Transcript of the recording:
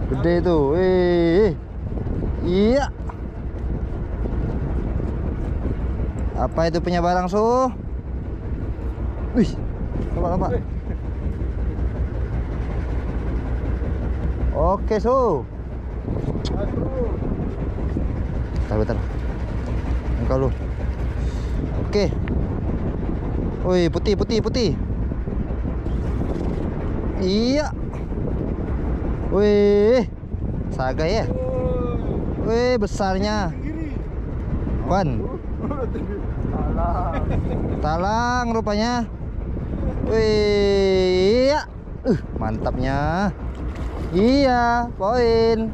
Gede tuh. Iya. Apa itu punya barang, Su? Wih, apa? Oke, Su. Bentar. Engkau lu. Oke. Wih, putih. Iya. Wih, saga ya. Wih, besarnya. Wan. Talang rupanya. Wih, iya. Mantapnya. Iya, poin.